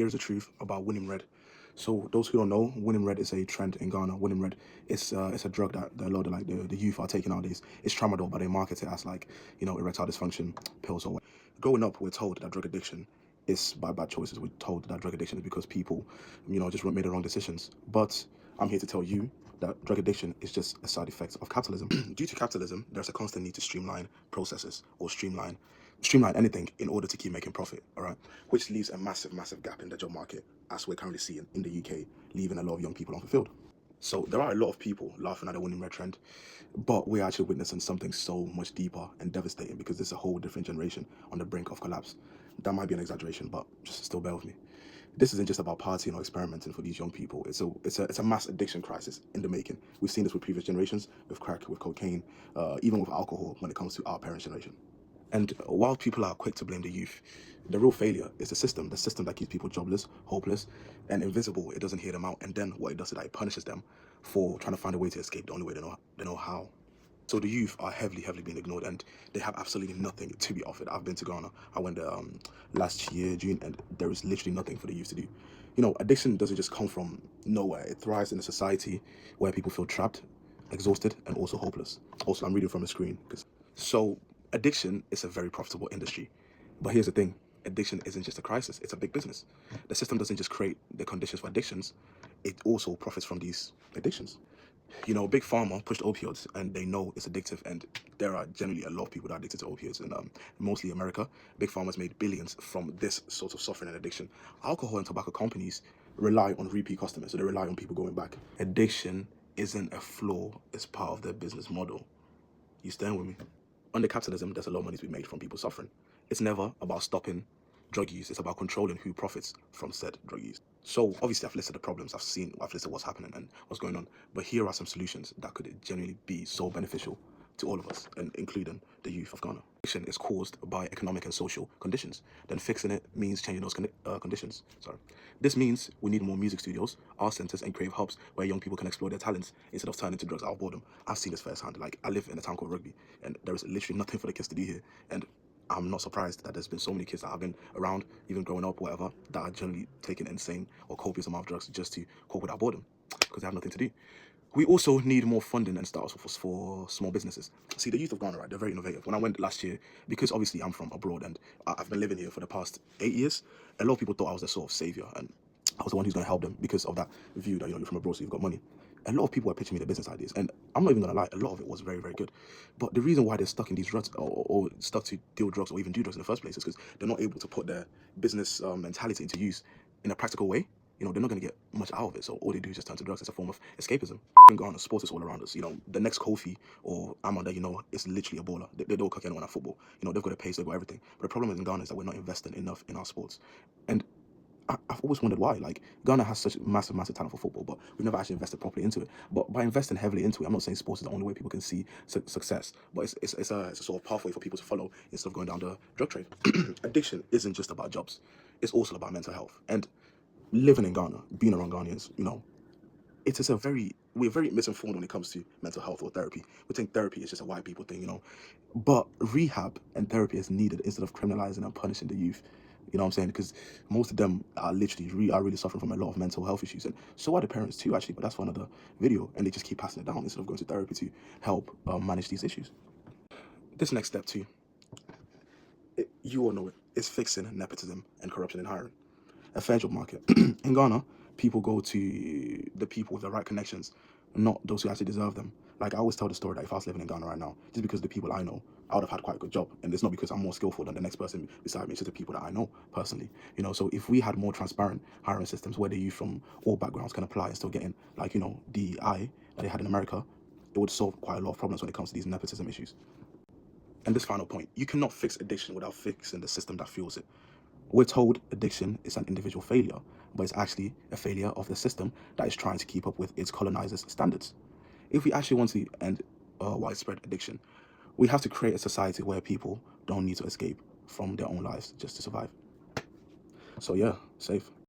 Here's the truth about Wonim Red. So those who don't know, Wonim Red is a trend in Ghana. Wonim Red is it's a drug that a lot of the youth are taking nowadays. It's tramadol, but they market it as like, erectile dysfunction pills or what. Growing up, we're told that drug addiction is by bad choices. We're told that drug addiction is because people, just made the wrong decisions. But I'm here to tell you that drug addiction is just a side effect of capitalism. Due to capitalism, there's a constant need to streamline processes or streamline anything in order to keep making profit, all right? Which leaves a massive gap in the job market, as we're currently seeing in the UK, leaving a lot of young people unfulfilled. So there are a lot of people laughing at the Wonim Red trend, but we're actually witnessing something so much deeper and devastating because there's a whole different generation on the brink of collapse. That might be an exaggeration, but just still bear with me. This isn't just about partying or experimenting for these young people. It's a mass addiction crisis in the making. We've seen this with previous generations, with crack, with cocaine, even with alcohol when it comes to our parents' generation. And while people are quick to blame the youth, the real failure is the system that keeps people jobless, hopeless, and invisible. It doesn't hear them out, and then what it does is that it punishes them for trying to find a way to escape the only way they know how. So the youth are heavily being ignored, and they have absolutely nothing to be offered. I've been to Ghana. I went there last year, June, and there is literally nothing for the youth to do. Addiction doesn't just come from nowhere. It thrives in a society where people feel trapped, exhausted, and also hopeless. Also, I'm reading from the screen. So addiction is a very profitable industry. But here's the thing. Addiction isn't just a crisis. It's a big business. The system doesn't just create the conditions for addictions. It also profits from these addictions. Big Pharma pushed opioids, and they know it's addictive, and there are generally a lot of people that are addicted to opioids, and mostly America. Big Pharma's made billions from this sort of suffering and addiction. Alcohol and tobacco companies rely on repeat customers, so they rely on people going back. Addiction isn't a flaw, it's part of their business model. You stand with me? Under capitalism, there's a lot of money to be made from people suffering. It's never about stopping drug use, it's about controlling who profits from said drug use. So obviously I've listed the problems, I've listed what's happening and what's going on, but here are some solutions that could genuinely be so beneficial to all of us, and including the youth of Ghana. Addiction is caused by economic and social conditions. Then fixing it means changing those conditions. This means we need more music studios, art centers, and creative hubs where young people can explore their talents instead of turning to drugs out of boredom. I've seen this firsthand. Like, I live in a town called Rugby, and there is literally nothing for the kids to do here. And I'm not surprised that there's been so many kids that have been around, even growing up, whatever, that are generally taking insane or copious amount of drugs just to cope with our boredom because they have nothing to do. We also need more funding and startups for small businesses. See, the youth of Ghana, right, they're very innovative. When I went last year, because obviously I'm from abroad and I've been living here for the past 8 years, a lot of people thought I was their sort of savior, and I was the one who's going to help them because of that view that, you're from abroad, so you've got money. A lot of people were pitching me their business ideas, and I'm not even gonna lie, a lot of it was very good. But the reason why they're stuck in these drugs, or stuck to deal drugs or even do drugs in the first place, is because they're not able to put their business mentality into use in a practical way. They're not gonna get much out of it, so all they do is just turn to drugs. It's a form of escapism. In Ghana, sports is all around us. The next Kofi or Amanda, is literally a baller. They don't cook anyone at football. They've got a pace, they've got everything. But the problem in Ghana is that we're not investing enough in our sports. And I've always wondered why. Like, Ghana has such massive talent for football, but we've never actually invested properly into it. But by investing heavily into it, I'm not saying sports is the only way people can see success, but it's a sort of pathway for people to follow instead of going down the drug trade. Addiction isn't just about jobs; it's also about mental health. And living in Ghana, being around Ghanaians, we're very misinformed when it comes to mental health or therapy. We think therapy is just a white people thing. But rehab and therapy is needed instead of criminalizing and punishing the youth. You know what I'm saying? Because most of them are really suffering from a lot of mental health issues, and so are the parents too, actually. But that's for another video, and they just keep passing it down instead of going to therapy to help manage these issues. This next step too, you all know it, is fixing nepotism and corruption in hiring. A fair job market. In Ghana, people go to the people with the right connections, not those who actually deserve them. Like, I always tell the story that if I was living in Ghana right now, just because of the people I know, I would have had quite a good job. And it's not because I'm more skillful than the next person beside me, it's just the people that I know personally. So if we had more transparent hiring systems where the youth from all backgrounds can apply and still getting, like, the eye that they had in America, it would solve quite a lot of problems when it comes to these nepotism issues. And this final point, you cannot fix addiction without fixing the system that fuels it. We're told addiction is an individual failure, but it's actually a failure of the system that is trying to keep up with its colonizers' standards. If we actually want to end widespread addiction, we have to create a society where people don't need to escape from their own lives just to survive. So yeah, safe.